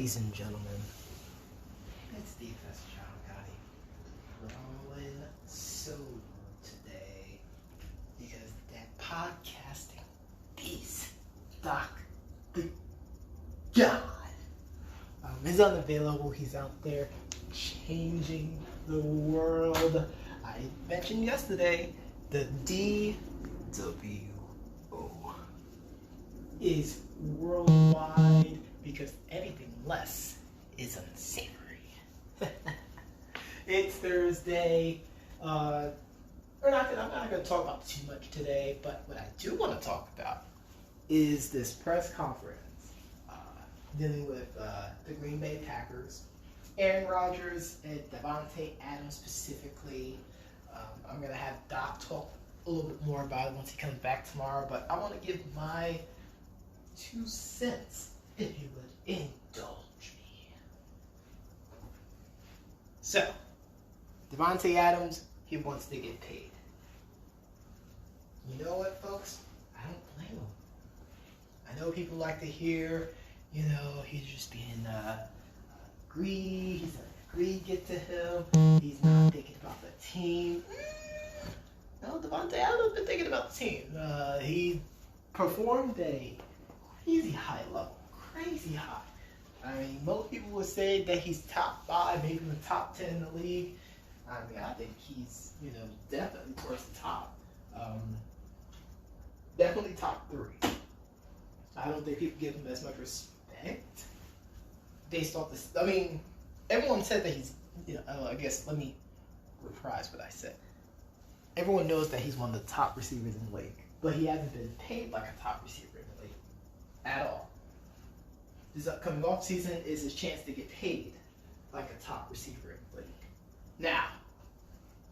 Ladies and gentlemen, it's DFS John Gotti rolling solo today because that podcasting beast, Doc the God, is unavailable. He's out there changing the world. I mentioned yesterday the DWO is worldwide because anything less is unsavory. It's Thursday. I'm not going to talk about too much today, but what I do want to talk about is this press conference dealing with the Green Bay Packers, Aaron Rodgers and Davante Adams specifically. I'm going to have Doc talk a little bit more about it once he comes back tomorrow, but I want to give my 2 cents, if you would indulge me. So, Davante Adams, he wants to get paid. You know what, folks? I don't blame him. I know people like to hear, he's just being greedy. He's letting greed get to him. He's not thinking about the team. No, Davante Adams been thinking about the team. He performed at a crazy high level. Crazy high. I mean, most people would say that he's top 5, maybe even top 10 in the league. I mean, I think he's, definitely towards the top. Definitely top 3. I don't think people give him as much respect based off this. I mean, everyone said that he's, I guess let me reprise what I said. Everyone knows that he's one of the top receivers in the league, but he hasn't been paid like a top receiver in the league at all. This upcoming offseason is his chance to get paid like a top receiver in the league. Now,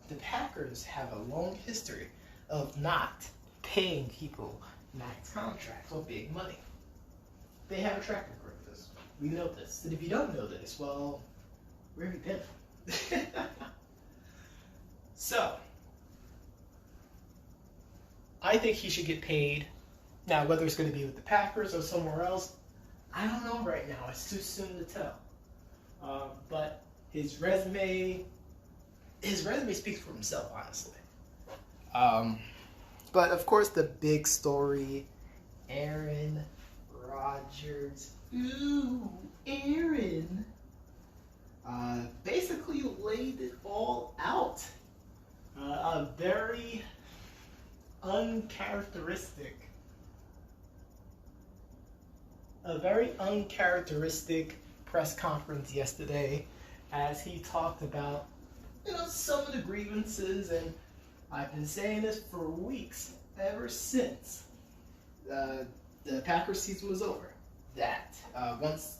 the Packers have a long history of not paying people max contracts or big money. They have a track record of this. We know this. And if you don't know this, well, where have you been? So, I think he should get paid. Now, whether it's going to be with the Packers or somewhere else, I don't know right now. It's too soon to tell. But his resume speaks for himself, honestly. But of course, the big story, Aaron Rodgers. Ooh, Aaron. Basically laid it all out. A very uncharacteristic press conference yesterday as he talked about, some of the grievances, and I've been saying this for weeks, ever since the Packers season was over, that because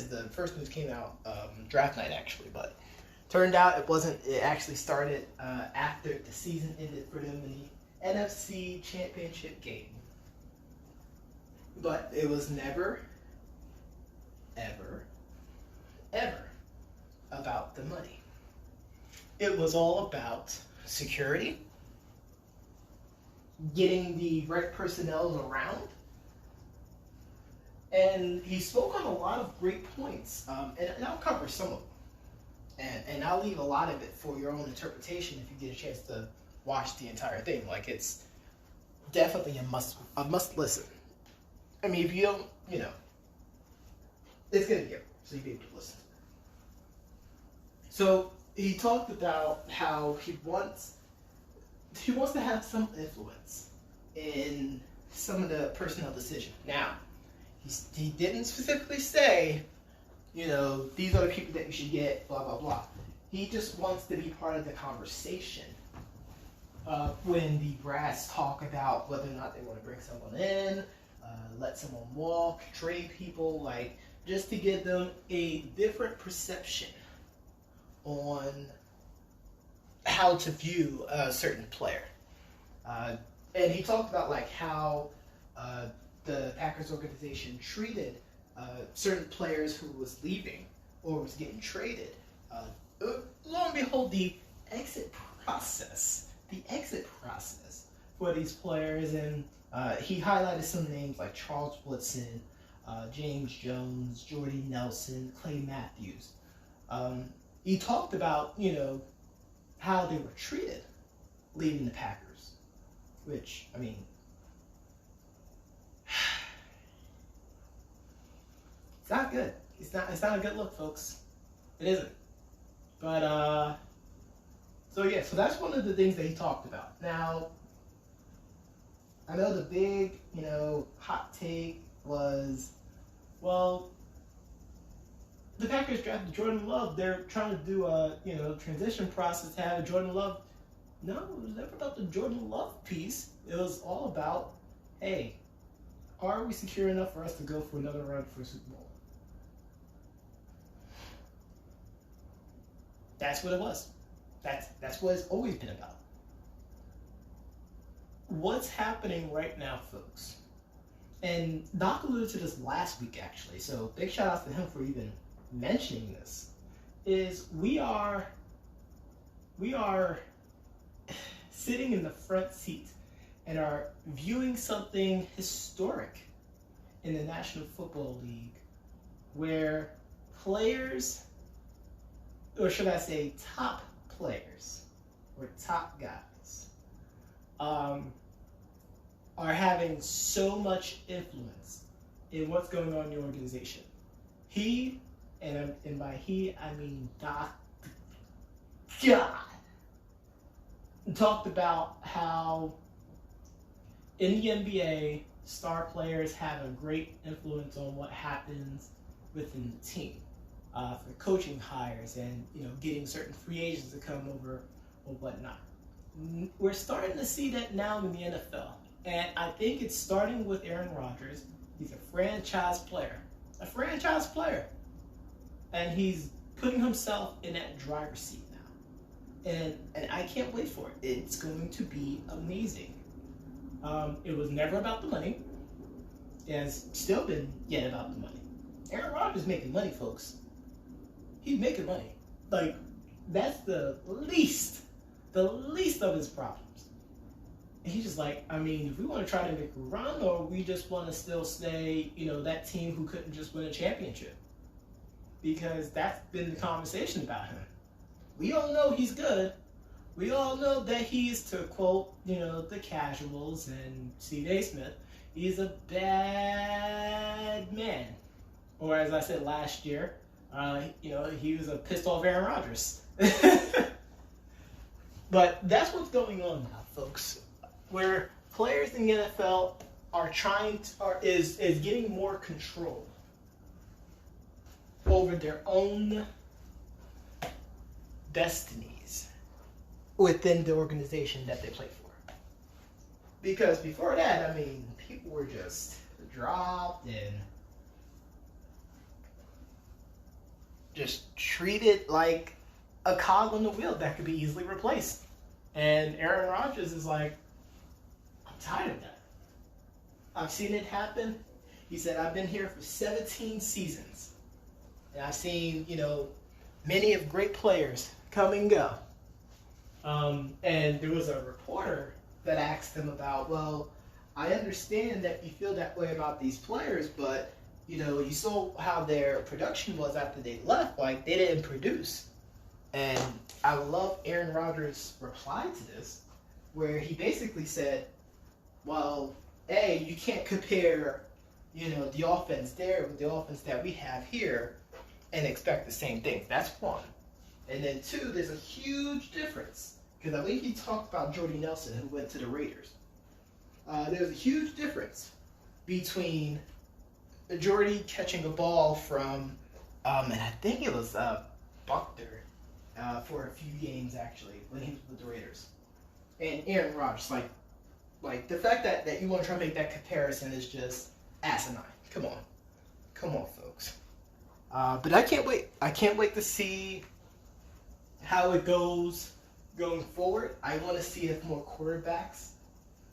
the first news came out draft night actually, but turned out it actually started after the season ended for them in the NFC Championship game. But it was never, ever, ever about the money. It was all about security, getting the right personnel around, and he spoke on a lot of great points, and I'll cover some of them, and I'll leave a lot of it for your own interpretation if you get a chance to watch the entire thing. Like, it's definitely a must listen. I mean, if you don't, it's going to get so you'll be able to listen. So he talked about how he wants to have some influence in some of the personnel decisions. Now, he didn't specifically say, these are the people that you should get, blah, blah, blah. He just wants to be part of the conversation when the brass talk about whether or not they want to bring someone in, let someone walk, trade people, just to give them a different perception on how to view a certain player. And he talked about how the Packers organization treated certain players who was leaving or was getting traded. Lo and behold, the exit process for these players, and he highlighted some names like Charles Woodson, James Jones, Jordy Nelson, Clay Matthews. He talked about, how they were treated leaving the Packers, which, I mean, it's not good. It's not a good look, folks. It isn't. But, so that's one of the things that he talked about. Now, I know the big, hot take was, well, the Packers drafted Jordan Love. They're trying to do a, transition process to have Jordan Love. No, it was never about the Jordan Love piece. It was all about, hey, are we secure enough for us to go for another run for a Super Bowl? That's what it was. That's what it's always been about. What's happening right now, folks? And Doc alluded to this last week, actually. So big shout out to him for even mentioning this. Is we are sitting in the front seat and are viewing something historic in the National Football League, where players, or should I say top players, or top guys, are having so much influence in what's going on in your organization. He, and by he, I mean Doc God, talked about how in the NBA, star players have a great influence on what happens within the team. For coaching hires and getting certain free agents to come over or whatnot. We're starting to see that now in the NFL, and I think it's starting with Aaron Rodgers. He's a franchise player, and he's putting himself in that driver's seat now, and I can't wait for it. It's going to be amazing. It was never about the money. It has still been yet about the money. Aaron Rodgers is making money, folks. He's making money. Like, that's the least of his problems. And he's just like, I mean, if we want to try to make a run, or we just want to still stay, that team who couldn't just win a championship. Because that's been the conversation about him. We all know he's good. We all know that he's, to quote, the casuals and Steve A. Smith, he's a bad man. Or as I said last year, he was a pissed off Aaron Rodgers. But that's what's going on now, folks. Where players in the NFL are is getting more control over their own destinies within the organization that they play for. Because before that, I mean, people were just dropped and just treated like a cog on the wheel that could be easily replaced. And Aaron Rodgers is like, I'm tired of that. I've seen it happen. He said, I've been here for 17 seasons. And I've seen, many of great players come and go. And there was a reporter that asked him about, well, I understand that you feel that way about these players, but you saw how their production was after they left. Like, they didn't produce. And I love Aaron Rodgers' reply to this, where he basically said, well, A, you can't compare, the offense there with the offense that we have here and expect the same thing. That's one. And then two, there's a huge difference. Because I believe he talked about Jordy Nelson, who went to the Raiders. There's a huge difference between Jordy catching a ball from, and I think it was Buckner for a few games, actually, when he was with the Raiders. And Aaron Rodgers, like the fact that you want to try to make that comparison is just asinine. Come on, folks. But I can't wait. I can't wait to see how it goes going forward. I want to see if more quarterbacks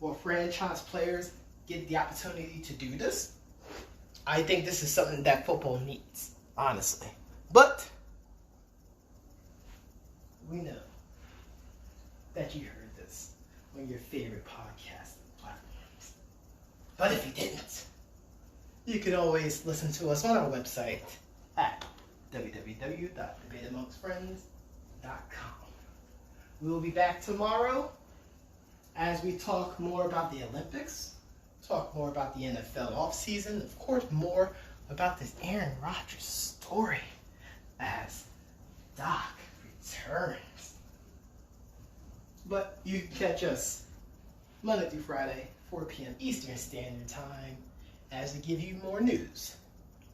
or franchise players get the opportunity to do this. I think this is something that football needs, honestly. But we know that you heard this on your favorite podcasting platforms. But if you didn't, you can always listen to us on our website at www.debateamongstfriends.com. We will be back tomorrow as we talk more about the Olympics, talk more about the NFL offseason, of course, more about this Aaron Rodgers story as Doc returns. But you can catch us Monday through Friday, 4 p.m. Eastern Standard Time, as we give you more news,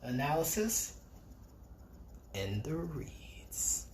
analysis, and the reads.